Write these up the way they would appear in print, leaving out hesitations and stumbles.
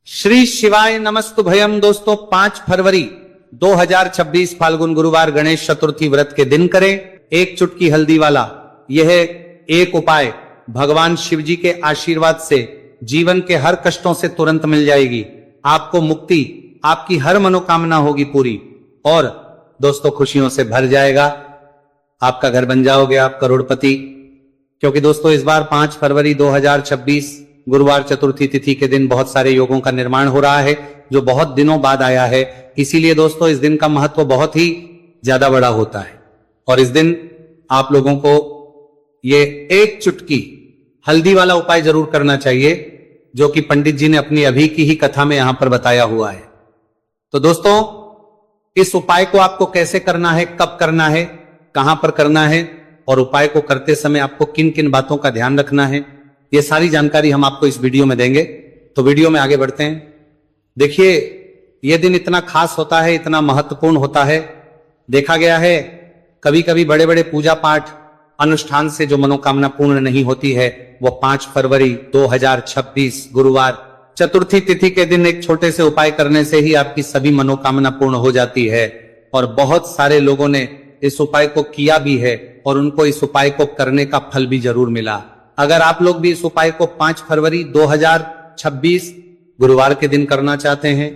श्री शिवाय नमस्तुभयम। दोस्तों 5 फरवरी 2026 फाल्गुन गुरुवार गणेश चतुर्थी व्रत के दिन करें एक चुटकी हल्दी वाला यह एक उपाय भगवान शिव जी के आशीर्वाद से जीवन के हर कष्टों से तुरंत मिल जाएगी। आपको मुक्ति, आपकी हर मनोकामना होगी पूरी और दोस्तों खुशियों से भर जाएगा। आपका घर बन जाओगे आप करोड़पति। क्योंकि दोस्तों इस बार 5 फरवरी 2026 गुरुवार चतुर्थी तिथि के दिन बहुत सारे योगों का निर्माण हो रहा है जो बहुत दिनों बाद आया है। इसीलिए दोस्तों इस दिन का महत्व बहुत ही ज्यादा बड़ा होता है और इस दिन आप लोगों को ये एक चुटकी हल्दी वाला उपाय जरूर करना चाहिए जो कि पंडित जी ने अपनी अभी की ही कथा में यहां पर बताया हुआ है। तो दोस्तों इस उपाय को आपको कैसे करना है, कब करना है, कहां पर करना है और उपाय को करते समय आपको किन किन बातों का ध्यान रखना है, ये सारी जानकारी हम आपको इस वीडियो में देंगे। तो वीडियो में आगे बढ़ते हैं। देखिए यह दिन इतना खास होता है, इतना महत्वपूर्ण होता है। देखा गया है कभी कभी बड़े बड़े पूजा पाठ अनुष्ठान से जो मनोकामना पूर्ण नहीं होती है वो 5 फरवरी 2026 गुरुवार चतुर्थी तिथि के दिन एक छोटे से उपाय करने से ही आपकी सभी मनोकामना पूर्ण हो जाती है। और बहुत सारे लोगों ने इस उपाय को किया भी है और उनको इस उपाय को करने का फल भी जरूर मिला। अगर आप लोग भी इस उपाय को 5 फरवरी 2026 गुरुवार के दिन करना चाहते हैं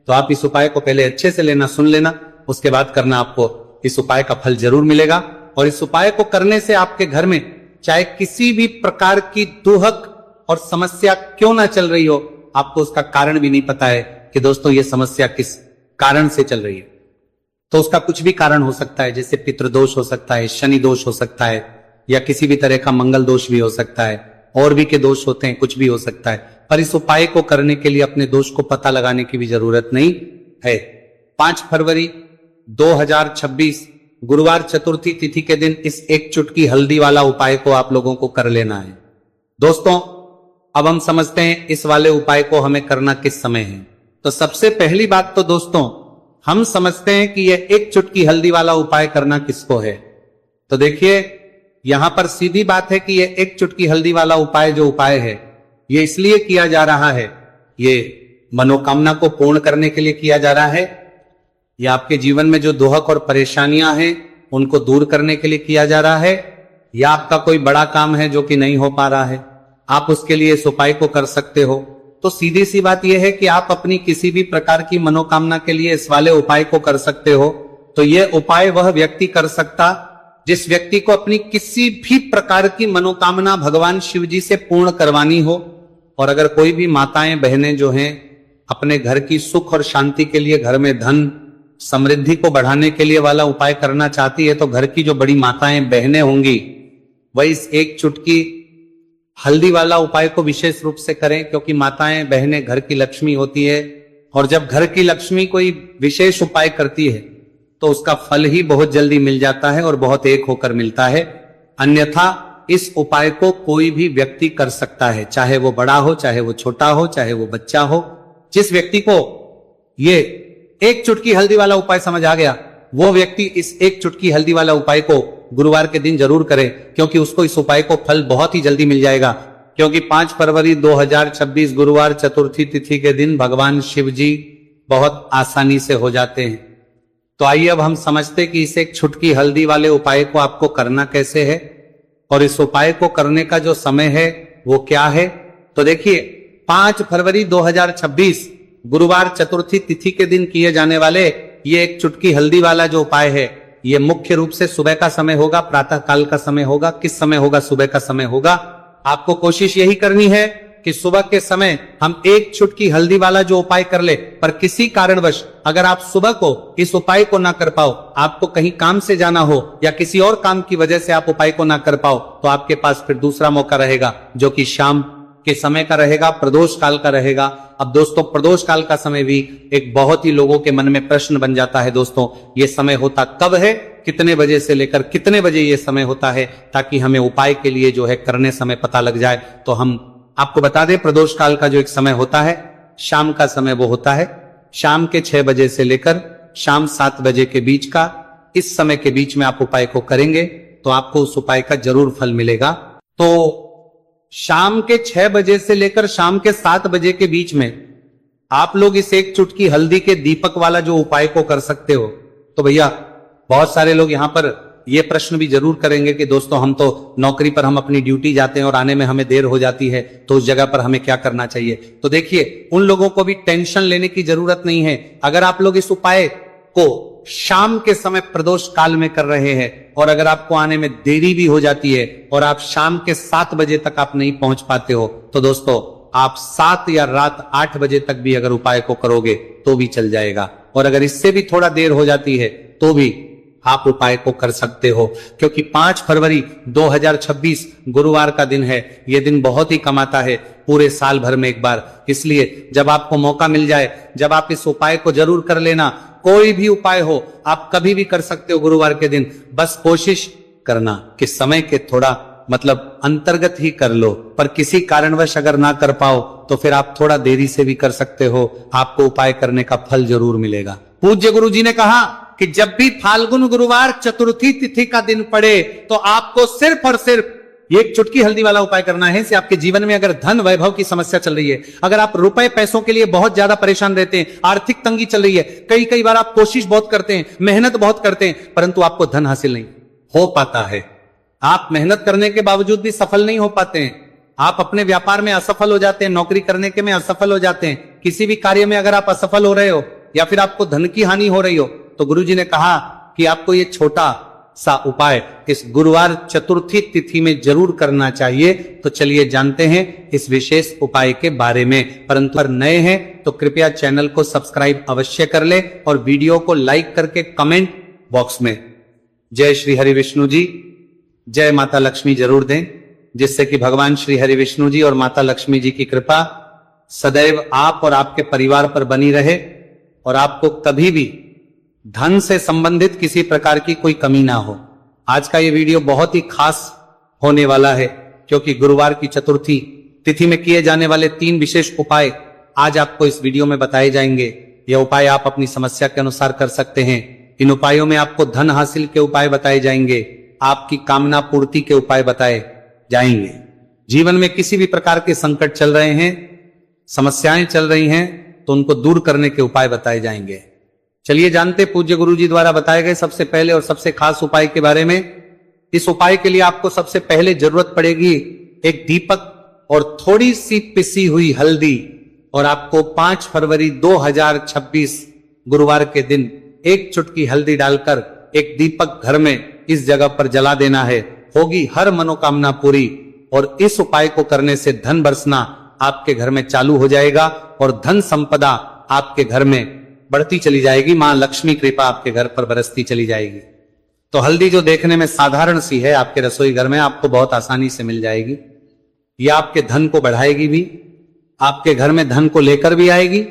तो आप इस उपाय को पहले अच्छे से लेना, सुन लेना, उसके बाद करना। आपको इस उपाय का फल जरूर मिलेगा और इस उपाय को करने से आपके घर में चाहे किसी भी प्रकार की दुहक और समस्या क्यों ना चल रही हो, आपको उसका कारण भी नहीं पता है कि दोस्तों ये समस्या किस कारण से चल रही है। तो उसका कुछ भी कारण हो सकता है, जैसे पितृदोष हो सकता है, शनि दोष हो सकता है या किसी भी तरह का मंगल दोष भी हो सकता है, और भी के दोष होते हैं, कुछ भी हो सकता है। पर इस उपाय को करने के लिए अपने दोष को पता लगाने की भी जरूरत नहीं है। 5 फरवरी 2026 गुरुवार चतुर्थी तिथि के दिन इस एक चुटकी हल्दी वाला उपाय को आप लोगों को कर लेना है। दोस्तों अब हम समझते हैं इस वाले उपाय को हमें करना किस समय है। तो सबसे पहली बात तो दोस्तों हम समझते हैं कि यह एक चुटकी हल्दी वाला उपाय करना किसको है। तो देखिए यहां पर सीधी बात है कि यह एक चुटकी हल्दी वाला उपाय जो उपाय है यह इसलिए किया जा रहा है, ये मनोकामना को पूर्ण करने के लिए किया जा रहा है, या आपके जीवन में जो दुहक और परेशानियां हैं उनको दूर करने के लिए किया जा रहा है, या आपका कोई बड़ा काम है जो कि नहीं हो पा रहा है, आप उसके लिए इस उपाय को कर सकते हो। तो सीधी सी बात यह है कि आप अपनी किसी भी प्रकार की मनोकामना के लिए इस वाले उपाय को कर सकते हो। तो यह उपाय वह व्यक्ति कर सकता जिस व्यक्ति को अपनी किसी भी प्रकार की मनोकामना भगवान शिव जी से पूर्ण करवानी हो। और अगर कोई भी माताएं बहनें जो हैं अपने घर की सुख और शांति के लिए, घर में धन समृद्धि को बढ़ाने के लिए वाला उपाय करना चाहती है तो घर की जो बड़ी माताएं बहनें होंगी वह इस एक चुटकी हल्दी वाला उपाय को विशेष रूप से करें, क्योंकि माताएं बहनें घर की लक्ष्मी होती है और जब घर की लक्ष्मी कोई विशेष उपाय करती है तो उसका फल ही बहुत जल्दी मिल जाता है और बहुत एक होकर मिलता है। अन्यथा इस उपाय को कोई भी व्यक्ति कर सकता है, चाहे वो बड़ा हो, चाहे वो छोटा हो, चाहे वो बच्चा हो। जिस व्यक्ति को ये एक चुटकी हल्दी वाला उपाय समझ आ गया वो व्यक्ति इस एक चुटकी हल्दी वाला उपाय को गुरुवार के दिन जरूर करे, क्योंकि उसको इस उपाय को फल बहुत ही जल्दी मिल जाएगा। क्योंकि 5 फरवरी 2026 गुरुवार चतुर्थी तिथि के दिन भगवान शिव जी बहुत आसानी से हो जाते हैं। तो आइए अब हम समझते कि इस एक चुटकी हल्दी वाले उपाय को आपको करना कैसे है और इस उपाय को करने का जो समय है वो क्या है। तो देखिए 5 फरवरी 2026 गुरुवार चतुर्थी तिथि के दिन किए जाने वाले ये एक चुटकी हल्दी वाला जो उपाय है ये मुख्य रूप से सुबह का समय होगा, प्रातः काल का समय होगा। किस समय होगा? सुबह का समय होगा। आपको कोशिश यही करनी है कि सुबह के समय हम एक चुटकी हल्दी वाला जो उपाय कर ले। पर किसी कारणवश अगर आप सुबह को इस उपाय को ना कर पाओ, आपको कहीं काम से जाना हो या किसी और काम की वजह से आप उपाय को ना कर पाओ, तो आपके पास फिर दूसरा मौका रहेगा जो कि शाम के समय का रहेगा, प्रदोष काल का रहेगा। अब दोस्तों प्रदोष काल का समय भी एक बहुत ही लोगों के मन में प्रश्न बन जाता है। दोस्तों ये समय होता कब है, कितने बजे से लेकर कितने बजे ये समय होता है, ताकि हमें उपाय के लिए जो है करने समय पता लग जाए। तो हम आपको बता दें प्रदोष काल का जो एक समय होता है शाम का समय, वो होता है शाम के 6 बजे से लेकर शाम 7 बजे के बीच का। इस समय के बीच में आप उपाय को करेंगे तो आपको उस उपाय का जरूर फल मिलेगा। तो शाम के 6 बजे से लेकर शाम के 7 बजे के बीच में आप लोग इस एक चुटकी हल्दी के दीपक वाला जो उपाय को कर सकते हो, तो भैया बहुत सारे लोग यहां पर ये प्रश्न भी जरूर करेंगे कि दोस्तों हम तो नौकरी पर हम अपनी ड्यूटी जाते हैं और आने में हमें देर हो जाती है, तो उस जगह पर हमें क्या करना चाहिए। तो देखिए, उन लोगों को भी टेंशन लेने की जरूरत नहीं है। अगर आप लोग इस उपाय को शाम के समय प्रदोष काल में कर रहे हैं और अगर आपको आने में देरी भी हो जाती है और आप शाम के 7 बजे तक आप नहीं पहुंच पाते हो, तो दोस्तों आप 7 या रात 8 बजे तक भी अगर उपाय को करोगे तो भी चल जाएगा। और अगर इससे भी थोड़ा देर हो जाती है तो भी आप उपाय को कर सकते हो, क्योंकि 5 फरवरी 2026 गुरुवार का दिन है। यह दिन बहुत ही कमाता है पूरे साल भर में एक बार। इसलिए जब आपको मौका मिल जाए, जब आप इस उपाय को जरूर कर लेना। कोई भी उपाय हो आप कभी भी कर सकते हो गुरुवार के दिन। बस कोशिश करना कि समय के थोड़ा मतलब अंतर्गत ही कर लो, पर किसी कारणवश अगर ना कर पाओ तो फिर आप थोड़ा देरी से भी कर सकते हो। आपको उपाय करने का फल जरूर मिलेगा। पूज्य गुरु जी ने कहा कि जब भी फाल्गुन गुरुवार चतुर्थी तिथि का दिन पड़े तो आपको सिर्फ और सिर्फ एक चुटकी हल्दी वाला उपाय करना है। से आपके जीवन में अगर धन वैभव की समस्या चल रही है, अगर आप रुपए पैसों के लिए बहुत ज्यादा परेशान रहते हैं, आर्थिक तंगी चल रही है, कई बार आप कोशिश बहुत करते हैं, मेहनत बहुत करते हैं, परंतु आपको धन हासिल नहीं हो पाता है, आप मेहनत करने के बावजूद भी सफल नहीं हो पाते हैं, आप अपने व्यापार में असफल हो जाते हैं, नौकरी करने के में असफल हो जाते हैं, किसी भी कार्य में अगर आप असफल हो रहे हो या फिर आपको धन की हानि हो रही हो, तो गुरुजी ने कहा कि आपको ये छोटा सा उपाय इस गुरुवार चतुर्थी तिथि में जरूर करना चाहिए। तो चलिए जानते हैं इस विशेष उपाय के बारे में। परंतु अगर नए हैं तो कृपया चैनल को सब्सक्राइब अवश्य कर ले और वीडियो को लाइक करके कमेंट बॉक्स में जय श्री हरि विष्णु जी, जय माता लक्ष्मी जरूर दें, जिससे कि भगवान श्री हरि विष्णु जी और माता लक्ष्मी जी की कृपा सदैव आप और आपके परिवार पर बनी रहे और आपको कभी भी धन से संबंधित किसी प्रकार की कोई कमी ना हो। आज का ये वीडियो बहुत ही खास होने वाला है, क्योंकि गुरुवार की चतुर्थी तिथि में किए जाने वाले 3 विशेष उपाय आज आपको इस वीडियो में बताए जाएंगे। यह उपाय आप अपनी समस्या के अनुसार कर सकते हैं। इन उपायों में आपको धन हासिल के उपाय बताए जाएंगे, आपकी कामना पूर्ति के उपाय बताए जाएंगे। जीवन में किसी भी प्रकार के संकट चल रहे हैं, समस्याएं चल रही हैं, तो उनको दूर करने के उपाय बताए जाएंगे। चलिए जानते पूज्य गुरु जी द्वारा बताए गए सबसे पहले और सबसे खास उपाय के बारे में। इस उपाय के लिए आपको सबसे पहले जरूरत पड़ेगी एक दीपक और थोड़ी सी पिसी हुई हल्दी, और आपको 5 फरवरी 2026 गुरुवार के दिन एक चुटकी हल्दी डालकर एक दीपक घर में इस जगह पर जला देना है। होगी हर मनोकामना पूरी, और इस उपाय को करने से धन बरसना आपके घर में चालू हो जाएगा और धन संपदा आपके घर में बढ़ती चली जाएगी। मां लक्ष्मी कृपा आपके घर पर बरसती चली जाएगी। तो हल्दी जो देखने में साधारण सी है, आपके रसोई घर में आपको बहुत आसानी से मिल जाएगी। यह आपके धन को बढ़ाएगी भी, आपके घर में धन को लेकर भी आएगी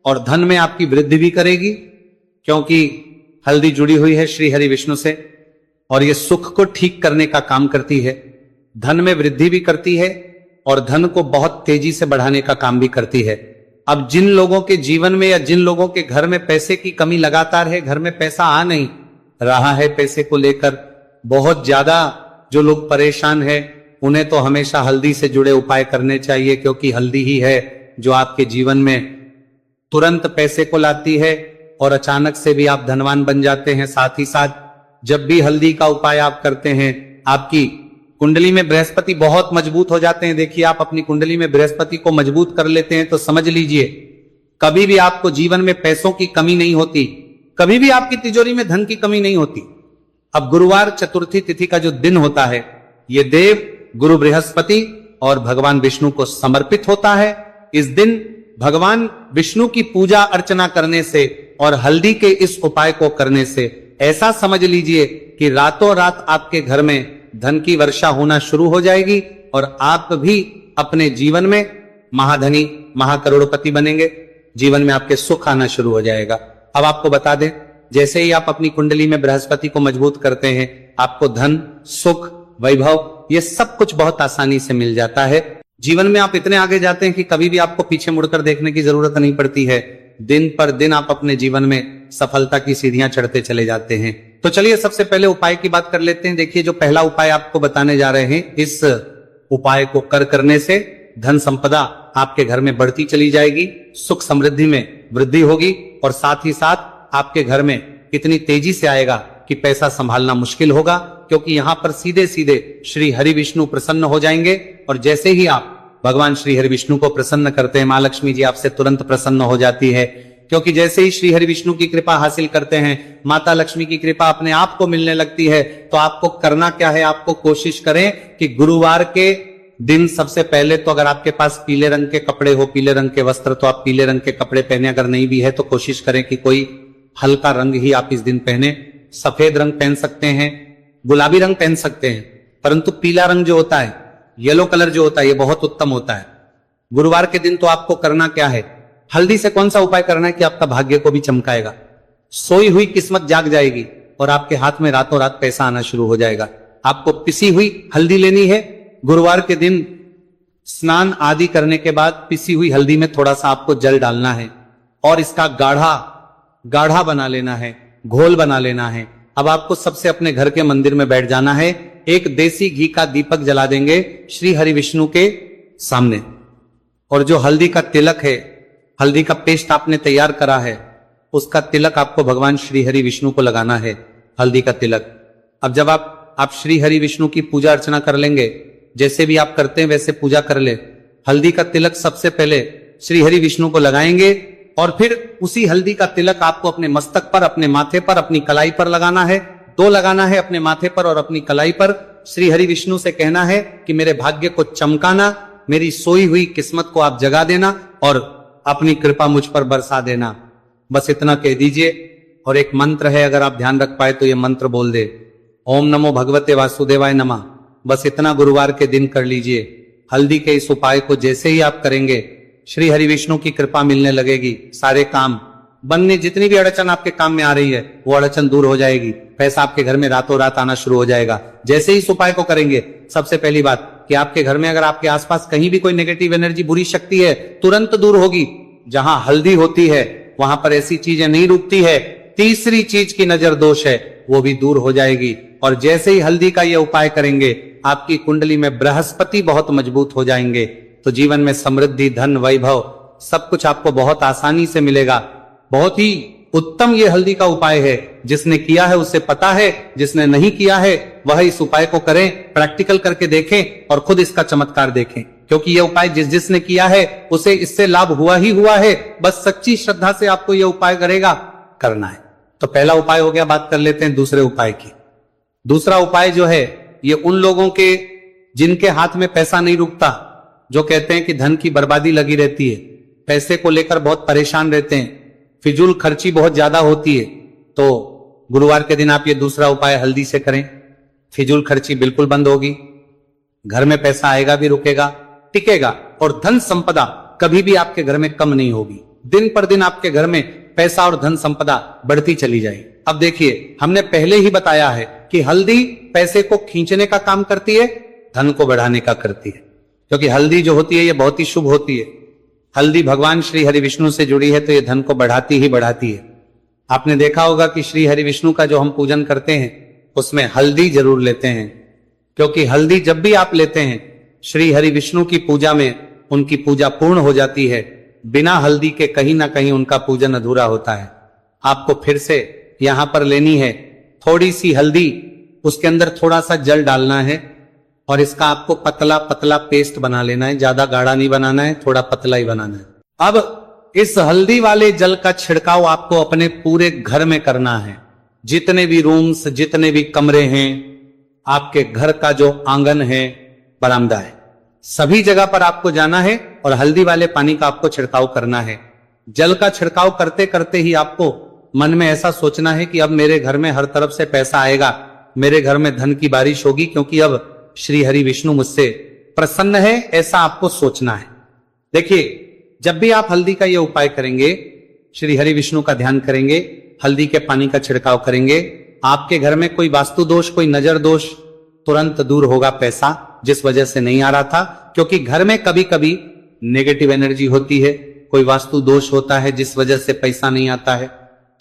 और धन में आपकी वृद्धि भी करेगी, क्योंकि हल्दी जुड़ी हुई है श्री हरि विष्णु से और यह सुख को ठीक करने का काम करती है, धन में वृद्धि भी करती है और धन को बहुत तेजी से बढ़ाने का काम भी करती है। अब जिन लोगों के जीवन में या जिन लोगों के घर में पैसे की कमी लगातार है, घर में पैसा आ नहीं रहा है, पैसे को लेकर बहुत ज्यादा जो लोग परेशान हैं, उन्हें तो हमेशा हल्दी से जुड़े उपाय करने चाहिए, क्योंकि हल्दी ही है जो आपके जीवन में तुरंत पैसे को लाती है और अचानक से भी आप धनवान बन जाते हैं। साथ ही साथ जब भी हल्दी का उपाय आप करते हैं, आपकी कुंडली में बृहस्पति बहुत मजबूत हो जाते हैं। देखिए, आप अपनी कुंडली में बृहस्पति को मजबूत कर लेते हैं तो समझ लीजिए कभी भी आपको जीवन में पैसों की कमी नहीं होती, कभी भी आपकी तिजोरी में धन की कमी नहीं होती। अब गुरुवार चतुर्थी तिथि का जो दिन होता है, यह देव गुरु बृहस्पति और भगवान विष्णु को समर्पित होता है। इस दिन भगवान विष्णु की पूजा अर्चना करने से और हल्दी के इस उपाय को करने से ऐसा समझ लीजिए कि रातों रात आपके घर में धन की वर्षा होना शुरू हो जाएगी और आप भी अपने जीवन में महाधनी महाकरोड़पति बनेंगे। जीवन में आपके सुख आना शुरू हो जाएगा। अब आपको बता दें, जैसे ही आप अपनी कुंडली में बृहस्पति को मजबूत करते हैं, आपको धन, सुख, वैभव ये सब कुछ बहुत आसानी से मिल जाता है। जीवन में आप इतने आगे जाते हैं कि कभी भी आपको पीछे मुड़कर देखने की जरूरत नहीं पड़ती है। दिन पर दिन आप अपने जीवन में सफलता की सीढ़ियां चढ़ते चले जाते हैं। तो चलिए सबसे पहले उपाय की बात कर लेते हैं। देखिए, जो पहला उपाय आपको बताने जा रहे हैं, इस उपाय को करने से धन संपदा आपके घर में बढ़ती चली जाएगी, सुख समृद्धि में वृद्धि होगी और साथ ही साथ आपके घर में इतनी तेजी से आएगा कि पैसा संभालना मुश्किल होगा, क्योंकि यहां पर सीधे सीधे श्री हरि विष्णु प्रसन्न हो जाएंगे। और जैसे ही आप भगवान श्री हरि विष्णु को प्रसन्न करते हैं, मां लक्ष्मी जी आपसे तुरंत प्रसन्न हो जाती है, क्योंकि जैसे ही श्री हरि विष्णु की कृपा हासिल करते हैं, माता लक्ष्मी की कृपा अपने आप को मिलने लगती है। तो आपको करना क्या है, आपको कोशिश करें कि गुरुवार के दिन सबसे पहले तो अगर आपके पास पीले रंग के कपड़े हो, पीले रंग के वस्त्र, तो आप पीले रंग के कपड़े पहने। अगर नहीं भी है तो कोशिश करें कि कोई हल्का रंग ही आप इस दिन पहने। सफेद रंग पहन सकते हैं, गुलाबी रंग पहन सकते हैं, परंतु पीला रंग जो होता है, येलो कलर जो होता है, ये बहुत उत्तम होता है। गुरुवार के दिन तो आपको करना क्या है, हल्दी से कौन सा उपाय करना है कि आपका भाग्य को भी चमकाएगा, सोई हुई किस्मत जाग जाएगी और आपके हाथ में रातों रात पैसा आना शुरू हो जाएगा। आपको पिसी हुई हल्दी लेनी है। गुरुवार के दिन स्नान आदि करने के बाद पिसी हुई हल्दी में थोड़ा सा आपको जल डालना है और इसका गाढ़ा बना लेना है, घोल बना लेना है। अब आपको सबसे अपने घर के मंदिर में बैठ जाना है, एक देसी घी का दीपक जला देंगे श्री हरि विष्णु के सामने, और जो हल्दी का तिलक है, हल्दी का पेस्ट आपने तैयार करा है, उसका तिलक आपको भगवान श्री हरि विष्णु को लगाना है, हल्दी का तिलक। अब जब आप श्री हरि विष्णु की पूजा अर्चना कर लेंगे, जैसे भी आप करते हैं वैसे पूजा कर ले। हल्दी का तिलक सबसे पहले श्री हरि विष्णु को लगाएंगे और फिर उसी हल्दी का तिलक आपको अपने मस्तक पर, अपने माथे पर, अपनी कलाई पर लगाना है। दो लगाना है, अपने माथे पर और अपनी कलाई पर। श्री हरि विष्णु से कहना है कि मेरे भाग्य को चमकाना, मेरी सोई हुई किस्मत को आप जगा देना और अपनी कृपा मुझ पर बरसा देना। बस इतना कह दीजिए। और एक मंत्र है, अगर आप ध्यान रख पाए तो ये मंत्र बोल दे, ओम नमो भगवते वासुदेवाय नमः। बस इतना गुरुवार के दिन कर लीजिए। हल्दी के इस उपाय को जैसे ही आप करेंगे, श्री हरि विष्णु की कृपा मिलने लगेगी। सारे काम बनने, जितनी भी अड़चन आपके काम में आ रही है वो अड़चन दूर हो जाएगी। पैसा आपके घर में रातों रात आना शुरू हो जाएगा जैसे ही इस उपाय को करेंगे। सबसे पहली बात कि आपके घर में अगर आपके आसपास कहीं भी कोई नेगेटिव एनर्जी, बुरी शक्ति है, तुरंत दूर होगी। जहां हल्दी होती है वहां पर ऐसी चीजें नहीं रुकती है। तीसरी चीज की नजर दोष है, वो भी दूर हो जाएगी। और जैसे ही हल्दी का ये उपाय करेंगे, आपकी कुंडली में बृहस्पति बहुत मजबूत हो जाएंगे। तो जीवन में समृद्धि, धन, वैभव सब कुछ आपको बहुत आसानी से मिलेगा। बहुत ही उत्तम ये हल्दी का उपाय है। जिसने किया है उसे पता है, जिसने नहीं किया है वह इस उपाय को करें, प्रैक्टिकल करके देखें और खुद इसका चमत्कार देखें। क्योंकि ये उपाय जिसने किया है उसे इससे लाभ हुआ ही हुआ है। बस सच्ची श्रद्धा से आपको ये उपाय करना है। तो पहला उपाय हो गया। बात कर लेते हैं दूसरे उपाय की। दूसरा उपाय जो है, ये उन लोगों के जिनके हाथ में पैसा नहीं रुकता, जो कहते हैं कि धन की बर्बादी लगी रहती है, पैसे को लेकर बहुत परेशान रहते हैं, फिजूल खर्ची बहुत ज्यादा होती है। तो गुरुवार के दिन आप ये दूसरा उपाय हल्दी से करें, फिजूल खर्ची बिल्कुल बंद होगी, घर में पैसा आएगा भी, रुकेगा, टिकेगा और धन संपदा कभी भी आपके घर में कम नहीं होगी। दिन पर दिन आपके घर में पैसा और धन संपदा बढ़ती चली जाएगी। अब देखिए, हमने पहले ही बताया है कि हल्दी पैसे को खींचने का काम करती है, धन को बढ़ाने का करती है। क्योंकि हल्दी जो होती है ये बहुत ही शुभ होती है। हल्दी भगवान श्री हरि विष्णु से जुड़ी है, तो ये धन को बढ़ाती ही बढ़ाती है। आपने देखा होगा कि श्री हरि विष्णु का जो हम पूजन करते हैं उसमें हल्दी जरूर लेते हैं, क्योंकि हल्दी जब भी आप लेते हैं श्री हरि विष्णु की पूजा में, उनकी पूजा पूर्ण हो जाती है। बिना हल्दी के कहीं ना कहीं उनका पूजन अधूरा होता है। आपको फिर से यहां पर लेनी है थोड़ी सी हल्दी, उसके अंदर थोड़ा सा जल डालना है और इसका आपको पतला पतला पेस्ट बना लेना है। ज्यादा गाढ़ा नहीं बनाना है, थोड़ा पतला ही बनाना है। अब इस हल्दी वाले जल का छिड़काव आपको अपने पूरे घर में करना है। जितने भी रूम्स, जितने भी कमरे हैं, आपके घर का जो आंगन है, बरामदा है, सभी जगह पर आपको जाना है और हल्दी वाले पानी का आपको छिड़काव करना है। जल का छिड़काव करते करते ही आपको मन में ऐसा सोचना है कि अब मेरे घर में हर तरफ से पैसा आएगा, मेरे घर में धन की बारिश होगी, क्योंकि अब श्री हरि विष्णु मुझसे प्रसन्न है, ऐसा आपको सोचना है। देखिए, जब भी आप हल्दी का ये उपाय करेंगे, श्री हरि विष्णु का ध्यान करेंगे, हल्दी के पानी का छिड़काव करेंगे, आपके घर में कोई वास्तु दोष, कोई नजर दोष तुरंत दूर होगा। पैसा जिस वजह से नहीं आ रहा था, क्योंकि घर में कभी कभी नेगेटिव एनर्जी होती है, कोई वास्तु दोष होता है जिस वजह से पैसा नहीं आता है।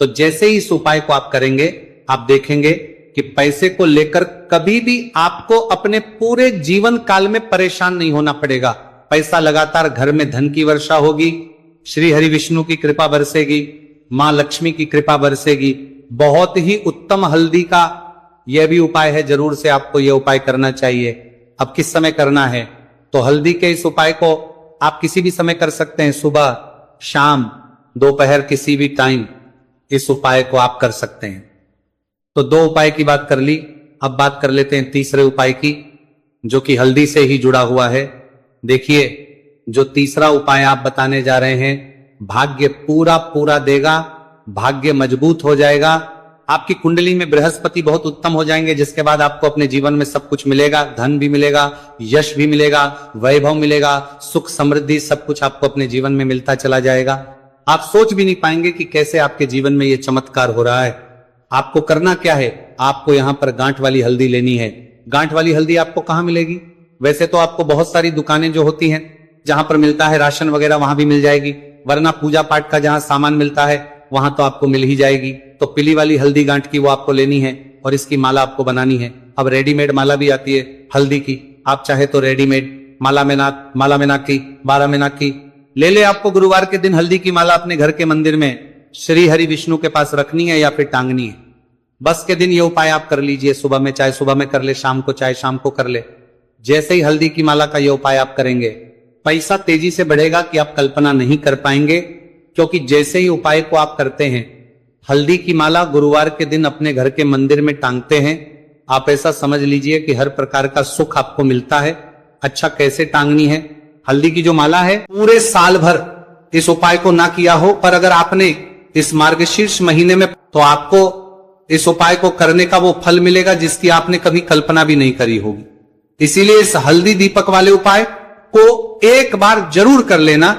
तो जैसे ही इस उपाय को आप करेंगे, आप देखेंगे कि पैसे को लेकर कभी भी आपको अपने पूरे जीवन काल में परेशान नहीं होना पड़ेगा। पैसा लगातार घर में धन की वर्षा होगी, श्री हरि विष्णु की कृपा बरसेगी, मां लक्ष्मी की कृपा बरसेगी। बहुत ही उत्तम हल्दी का यह भी उपाय है, जरूर से आपको यह उपाय करना चाहिए। अब किस समय करना है, तो हल्दी के इस उपाय को आप किसी भी समय कर सकते हैं, सुबह, शाम, दोपहर, किसी भी टाइम इस उपाय को आप कर सकते हैं। तो 2 उपाय की बात कर ली, अब बात कर लेते हैं तीसरे उपाय की, जो कि हल्दी से ही जुड़ा हुआ है। देखिए, जो तीसरा उपाय आप बताने जा रहे हैं, भाग्य पूरा पूरा देगा, भाग्य मजबूत हो जाएगा, आपकी कुंडली में बृहस्पति बहुत उत्तम हो जाएंगे, जिसके बाद आपको अपने जीवन में सब कुछ मिलेगा, धन भी मिलेगा, यश भी मिलेगा, वैभव मिलेगा, सुख समृद्धि सब कुछ आपको अपने जीवन में मिलता चला जाएगा। आप सोच भी नहीं पाएंगे कि कैसे आपके जीवन में यह चमत्कार हो रहा है। आपको करना क्या है, आपको यहां पर गांठ वाली हल्दी लेनी है। गांठ वाली हल्दी आपको कहां मिलेगी, वैसे तो आपको बहुत सारी दुकानें जो होती हैं जहां पर मिलता है राशन वगैरह, वहां भी मिल जाएगी, वरना पूजा पाठ का जहां सामान मिलता है वहां तो आपको मिल ही जाएगी। तो पीली वाली हल्दी गांठ की वो आपको लेनी है और इसकी माला आपको बनानी है। अब रेडीमेड माला भी आती है हल्दी की, आप चाहे तो रेडीमेड माला मीनाक्षी 12 मीनाक्षी ले ले। आपको गुरुवार के दिन हल्दी की माला अपने घर के मंदिर में श्री हरि विष्णु के पास रखनी है या फिर टांगनी है। बस के दिन ये उपाय आप कर लीजिए, सुबह में चाहे सुबह में कर ले, शाम को चाहे शाम को कर ले। जैसे ही हल्दी की माला का ये उपाय आप करेंगे, पैसा तेजी से बढ़ेगा कि आप कल्पना नहीं कर पाएंगे, क्योंकि जैसे ही उपाय को आप करते हैं, हल्दी की माला गुरुवार के दिन अपने घर के मंदिर में टांगते हैं, आप ऐसा समझ लीजिए कि हर प्रकार का सुख आपको मिलता है। अच्छा, कैसे टांगनी है हल्दी की जो माला है, पूरे साल भर इस उपाय को ना किया हो, पर अगर आपने इस मार्गशीर्ष महीने में, तो आपको इस उपाय को करने का वो फल मिलेगा जिसकी आपने कभी कल्पना भी नहीं करी होगी। इसीलिए इस हल्दी दीपक वाले उपाय को एक बार जरूर कर लेना,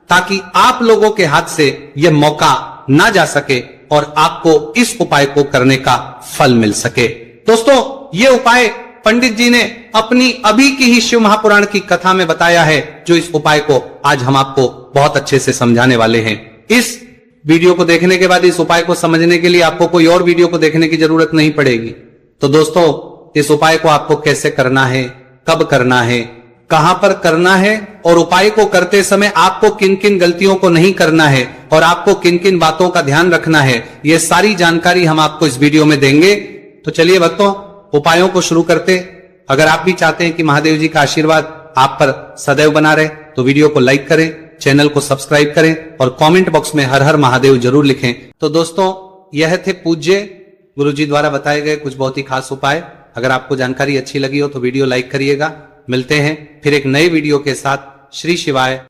ताकि आप लोगों के हाथ से यह मौका ना जा सके और आपको इस उपाय को करने का फल मिल सके। दोस्तों, यह उपाय पंडित जी ने अपनी अभी की ही शिव महापुराण की कथा में बताया है, जो इस उपाय को आज हम आपको बहुत अच्छे से समझाने वाले हैं। इस वीडियो को देखने के बाद इस उपाय को समझने के लिए आपको कोई और वीडियो को देखने की जरूरत नहीं पड़ेगी। तो दोस्तों, इस उपाय को आपको कैसे करना है, कब करना है, कहां पर करना है, और उपाय को करते समय आपको किन किन गलतियों को नहीं करना है और आपको किन किन बातों का ध्यान रखना है, ये सारी जानकारी हम आपको इस वीडियो में देंगे। तो चलिए भक्तों, उपायों को शुरू करते। अगर आप भी चाहते हैं कि महादेव जी का आशीर्वाद आप पर सदैव बना रहे, तो वीडियो को लाइक करें, चैनल को सब्सक्राइब करें और कमेंट बॉक्स में हर हर महादेव जरूर लिखें। तो दोस्तों, यह थे पूज्य गुरु जी द्वारा बताए गए कुछ बहुत ही खास उपाय। अगर आपको जानकारी अच्छी लगी हो तो वीडियो लाइक करिएगा। मिलते हैं फिर एक नए वीडियो के साथ। श्री शिवाय।